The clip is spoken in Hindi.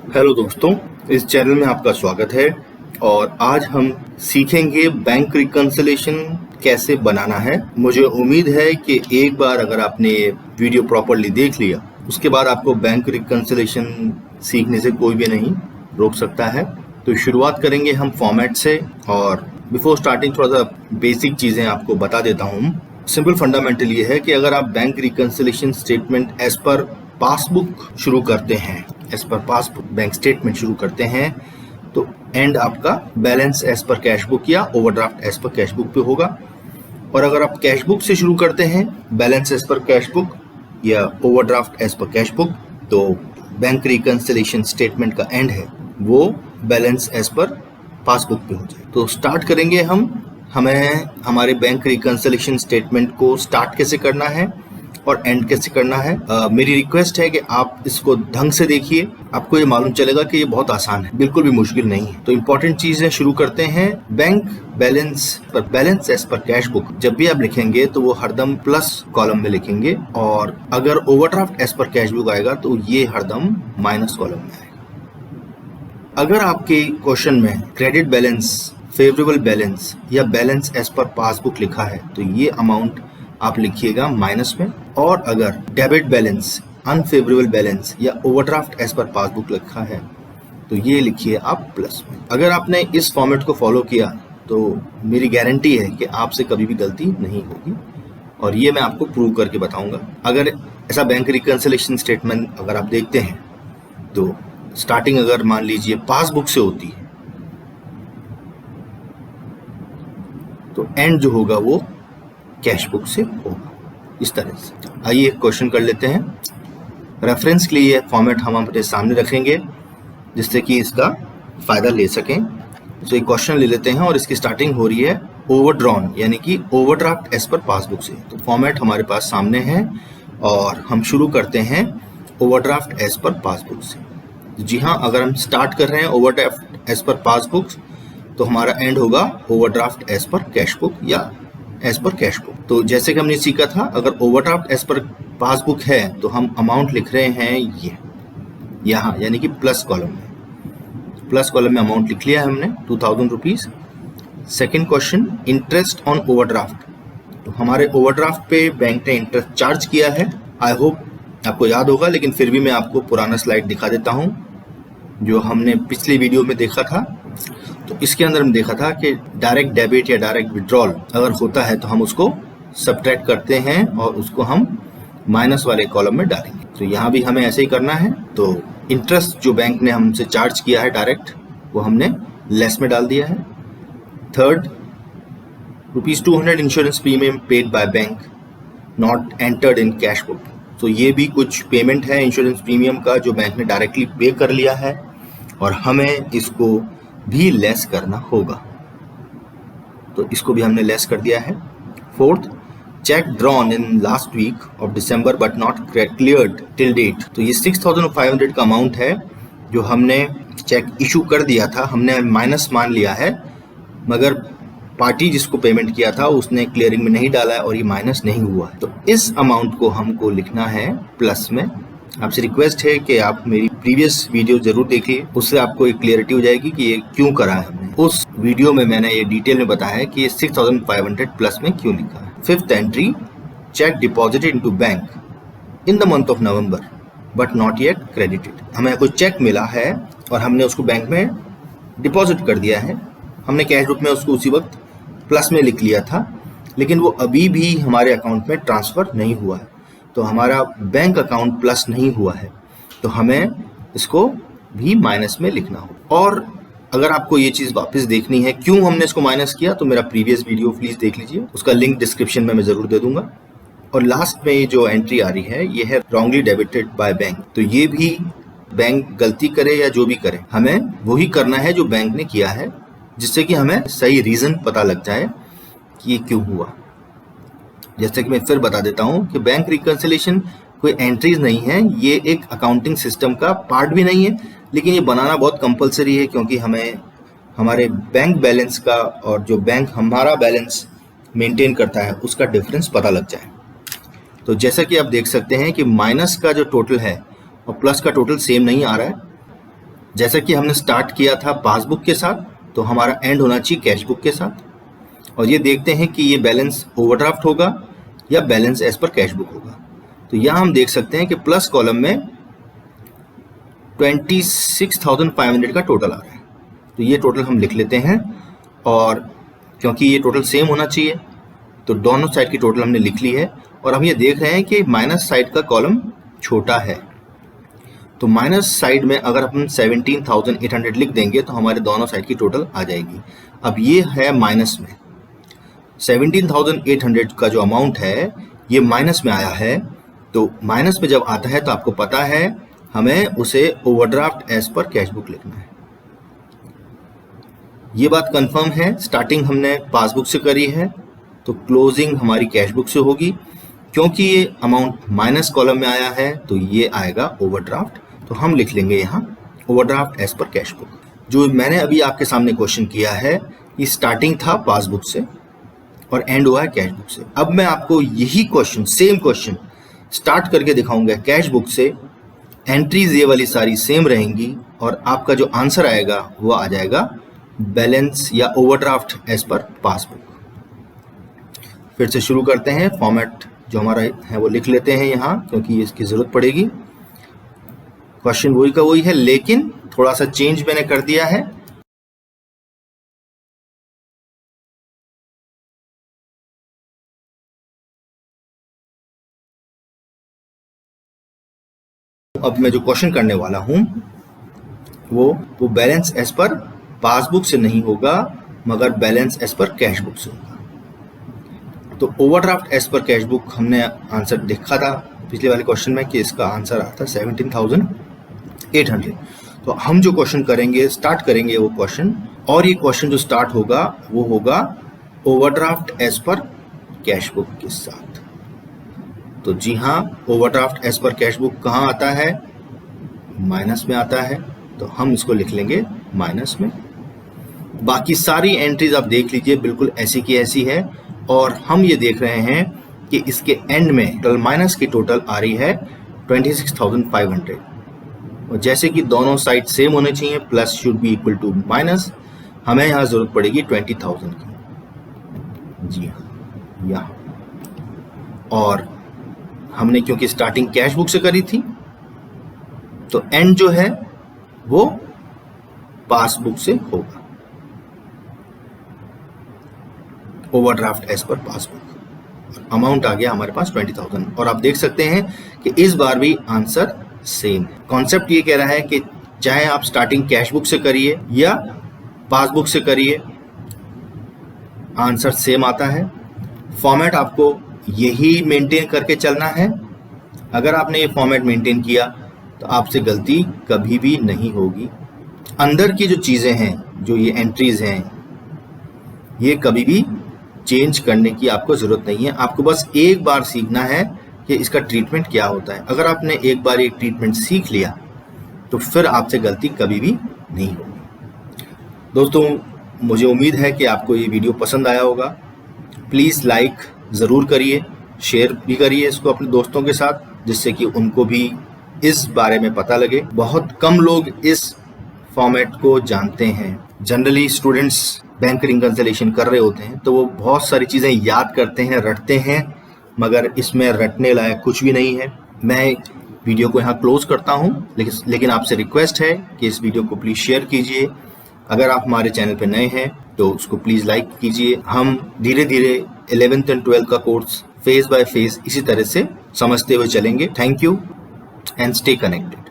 हेलो दोस्तों, इस चैनल में आपका स्वागत है। और आज हम सीखेंगे बैंक रिकंसिलिएशन कैसे बनाना है। मुझे उम्मीद है कि एक बार अगर आपने ये वीडियो प्रॉपर्ली देख लिया, उसके बाद आपको बैंक रिकंसिलिएशन सीखने से कोई भी नहीं रोक सकता है। तो शुरुआत करेंगे हम फॉर्मेट से, और बिफोर स्टार्टिंग थोड़ा सा बेसिक चीज़ें आपको बता देता हूँ। सिंपल फंडामेंटल ये है कि अगर आप bank reconciliation statement as per passbook शुरू करते हैं, as per passbook bank statement शुरू करते हैं, तो एंड आपका balance as per cash book या overdraft as per cash book पे होगा। और अगर आप कैश बुक से शुरू करते हैं, balance as per cash book या overdraft as per cash book, तो बैंक रिकंसिलिएशन स्टेटमेंट का एंड है वो बैलेंस एज पर पासबुक पे हो जाए। तो स्टार्ट करेंगे हमें हमारे बैंक रिकंसिलिएशन स्टेटमेंट को स्टार्ट कैसे करना है और एंड कैसे करना है। मेरी रिक्वेस्ट है कि आप इसको ढंग से देखिए, आपको ये मालूम चलेगा कि ये बहुत आसान है, बिल्कुल भी मुश्किल नहीं है। तो इंपॉर्टेंट चीजें शुरू करते हैं। बैंक बैलेंस पर balance as per cash book जब भी आप लिखेंगे तो वो हरदम प्लस कॉलम में लिखेंगे, और अगर overdraft as per cash book आएगा तो ये हरदम माइनस कॉलम में आएगा। अगर आपके क्वेश्चन में क्रेडिट बैलेंस, फेवरेबल बैलेंस या बैलेंस एज पर पासबुक लिखा है तो ये अमाउंट आप लिखिएगा माइनस में, और अगर डेबिट बैलेंस, अनफेवरेबल बैलेंस या ओवरड्राफ्ट एज पर पासबुक लिखा है तो ये लिखिए आप प्लस में। अगर आपने इस फॉर्मेट को फॉलो किया तो मेरी गारंटी है कि आपसे कभी भी गलती नहीं होगी, और ये मैं आपको प्रूव करके बताऊंगा। अगर ऐसा बैंक रिकंसिलिएशन स्टेटमेंट अगर आप देखते हैं तो स्टार्टिंग अगर मान लीजिए पासबुक से होती है तो एंड जो होगा वो कैश बुक से होगा, इस तरह से। आइए क्वेश्चन कर लेते हैं। रेफरेंस के लिए ये फॉर्मेट हम अपने सामने रखेंगे जिससे कि इसका फायदा ले सकें। तो एक क्वेश्चन ले लेते हैं और इसकी स्टार्टिंग हो रही है ओवरड्रॉन यानी कि ओवरड्राफ्ट एज पर पासबुक से। तो फॉर्मेट हमारे पास सामने है और हम शुरू करते हैं ओवरड्राफ्ट एज पर पासबुक से। जी हाँ, अगर हम स्टार्ट कर रहे हैं ओवरड्राफ्ट एज पर पासबुक तो हमारा एंड होगा overdraft as per cash book या एज पर कैश बुक। तो जैसे कि हमने सीखा था, अगर ओवरड्राफ्ट एज पर पासबुक है तो हम अमाउंट लिख रहे हैं ये यहाँ, यानी कि प्लस कॉलम में। प्लस कॉलम में अमाउंट लिख लिया है हमने 2000 rupees. Second question, interest on overdraft. तो हमारे ओवरड्राफ्ट पे बैंक ने इंटरेस्ट चार्ज किया है। आई होप आपको याद होगा, लेकिन फिर भी मैं आपको पुराना स्लाइड दिखा देता हूँ जो हमने पिछली वीडियो में देखा था। तो इसके अंदर हम देखा था कि डायरेक्ट डेबिट या डायरेक्ट विड्रॉल अगर होता है तो हम उसको सब्ट्रैक्ट करते हैं और उसको हम माइनस वाले कॉलम में डालेंगे। तो यहाँ भी हमें ऐसे ही करना है। तो इंटरेस्ट जो बैंक ने हमसे चार्ज किया है डायरेक्ट, वो हमने लेस में डाल दिया है। Third, ₹200 insurance premium paid by bank not entered in cash book. तो ये भी कुछ पेमेंट है इंश्योरेंस प्रीमियम का जो बैंक ने डायरेक्टली पे कर लिया है और हमें इसको भी लेस करना होगा, तो इसको भी हमने लेस कर दिया है। Fourth, cheque drawn in last week of December but not cleared till date. तो ये 6500 का अमाउंट है जो हमने चेक इशू कर दिया था, हमने माइनस मान लिया है, मगर पार्टी जिसको पेमेंट किया था उसने क्लियरिंग में नहीं डाला है और ये माइनस नहीं हुआ है। तो इस अमाउंट को हमको लिखना है प्लस में। आपसे रिक्वेस्ट है कि आप मेरी प्रीवियस वीडियो जरूर देखिए, उससे आपको एक क्लियरिटी हो जाएगी कि ये क्यों करा है हमने। उस वीडियो में मैंने ये डिटेल में बताया है कि ये 6500 प्लस में क्यों लिखा है। Fifth entry, check deposited into bank in the month of November but not yet credited. हमें कोई चेक मिला है और हमने उसको बैंक में डिपॉजिट कर दिया है, हमने कैश बुक में उसको उसी वक्त प्लस में लिख लिया था, लेकिन वो अभी भी हमारे अकाउंट में ट्रांसफर नहीं हुआ है, तो हमारा बैंक अकाउंट प्लस नहीं हुआ है, तो हमें इसको भी माइनस में लिखना हो। और अगर आपको ये चीज़ वापस देखनी है क्यों हमने इसको माइनस किया, तो मेरा प्रीवियस वीडियो प्लीज देख लीजिए, उसका लिंक डिस्क्रिप्शन में मैं जरूर दे दूंगा। और लास्ट में ये जो एंट्री आ रही है ये है रॉन्गली डेबिटेड बाय बैंक। तो ये भी बैंक गलती करे या जो भी करे, हमें वही करना है जो बैंक ने किया है, जिससे कि हमें सही रीजन पता लग जाए कि ये क्यों हुआ। जैसे कि मैं फिर बता देता हूँ कि बैंक रिकंसिलिएशन कोई एंट्रीज नहीं है, ये एक अकाउंटिंग सिस्टम का पार्ट भी नहीं है, लेकिन ये बनाना बहुत कंपलसरी है क्योंकि हमें हमारे बैंक बैलेंस का और जो बैंक हमारा बैलेंस मेंटेन करता है उसका डिफरेंस पता लग जाए। तो जैसा कि आप देख सकते हैं कि माइनस का जो टोटल है और प्लस का टोटल सेम नहीं आ रहा है, जैसा कि हमने स्टार्ट किया था पासबुक के साथ, तो हमारा एंड होना चाहिए कैश बुक के साथ। और ये देखते हैं कि ये बैलेंस ओवरड्राफ्ट होगा या balance as per cash book होगा। तो यहाँ हम देख सकते हैं कि प्लस कॉलम में 26,500 का टोटल आ रहा है। तो ये टोटल हम लिख लेते हैं, और क्योंकि ये टोटल सेम होना चाहिए तो दोनों साइड की टोटल हमने लिख ली है। और हम ये देख रहे हैं कि माइनस साइड का कॉलम छोटा है, तो माइनस साइड में अगर हम 17,800 लिख देंगे तो हमारे दोनों साइड की टोटल आ जाएगी। अब ये है माइनस में, 17,800 का जो अमाउंट है ये माइनस में आया है। तो माइनस में जब आता है तो आपको पता है हमें उसे overdraft as per cash book लिखना है। ये बात कंफर्म है। स्टार्टिंग हमने पासबुक से करी है तो क्लोजिंग हमारी कैश बुक से होगी। क्योंकि ये अमाउंट माइनस कॉलम में आया है तो ये आएगा ओवरड्राफ्ट, तो हम लिख लेंगे यहाँ overdraft as per cash book. जो मैंने अभी आपके सामने क्वेश्चन किया है ये स्टार्टिंग था पासबुक से और एंड हुआ है कैश बुक से। अब मैं आपको यही क्वेश्चन, सेम क्वेश्चन स्टार्ट करके दिखाऊंगा कैश बुक से। एंट्रीज ये वाली सारी सेम रहेंगी और आपका जो आंसर आएगा वो आ जाएगा बैलेंस या ओवरड्राफ्ट एज पर पासबुक। फिर से शुरू करते हैं। फॉर्मेट जो हमारा है वो लिख लेते हैं यहाँ, क्योंकि इसकी जरूरत पड़ेगी। क्वेश्चन वही का वही है, लेकिन थोड़ा सा चेंज मैंने कर दिया है। अब मैं जो क्वेश्चन करने वाला हूं वो बैलेंस एज पर पासबुक से नहीं होगा, मगर balance as per cash book से होगा। तो overdraft as per cash book हमने आंसर देखा था पिछले वाले क्वेश्चन में कि इसका आंसर आता 17,800। तो हम जो क्वेश्चन करेंगे, स्टार्ट करेंगे वो क्वेश्चन, और ये क्वेश्चन जो स्टार्ट होगा वो होगा overdraft as per cash book के साथ। तो जी हाँ, overdraft as per cash book कहाँ आता है? माइनस में आता है, तो हम इसको लिख लेंगे माइनस में। बाकी सारी एंट्रीज आप देख लीजिए बिल्कुल ऐसी की ऐसी है, और हम ये देख रहे हैं कि इसके एंड में टोटल माइनस की टोटल आ रही है 26,500। और जैसे कि दोनों साइड सेम होने चाहिए, plus should be equal to minus, हमें यहाँ जरूरत पड़ेगी 20,000 की। जी हाँ, यहाँ। और हमने क्योंकि स्टार्टिंग कैश बुक से करी थी तो एंड जो है वो पासबुक से होगा, overdraft as per passbook. Amount आ गया हमारे पास 20,000। और आप देख सकते हैं कि इस बार भी आंसर सेम है। कॉन्सेप्ट ये कह रहा है कि चाहे आप स्टार्टिंग कैश बुक से करिए या पासबुक से करिए, आंसर सेम आता है। फॉर्मेट आपको यही मेंटेन करके चलना है। अगर आपने ये फॉर्मेट मेंटेन किया तो आपसे गलती कभी भी नहीं होगी। अंदर की जो चीज़ें हैं, जो ये एंट्रीज हैं, ये कभी भी चेंज करने की आपको ज़रूरत नहीं है। आपको बस एक बार सीखना है कि इसका ट्रीटमेंट क्या होता है। अगर आपने एक बार ये ट्रीटमेंट सीख लिया तो फिर आपसे गलती कभी भी नहीं होगी। दोस्तों, मुझे उम्मीद है कि आपको ये वीडियो पसंद आया होगा। प्लीज़ लाइक ज़रूर करिए, शेयर भी करिए इसको अपने दोस्तों के साथ, जिससे कि उनको भी इस बारे में पता लगे। बहुत कम लोग इस फॉर्मेट को जानते हैं। जनरली स्टूडेंट्स बैंक रिकंसिलिएशन कर रहे होते हैं तो वो बहुत सारी चीज़ें याद करते हैं, रटते हैं, मगर इसमें रटने लायक कुछ भी नहीं है। मैं वीडियो को यहाँ क्लोज करता हूँ, लेकिन आपसे रिक्वेस्ट है कि इस वीडियो को प्लीज़ शेयर कीजिए। अगर आप हमारे चैनल पर नए हैं तो उसको प्लीज़ लाइक कीजिए। हम धीरे धीरे 11th and 12th का कोर्स फेज बाय फेज इसी तरह से समझते हुए चलेंगे। Thank you and stay connected.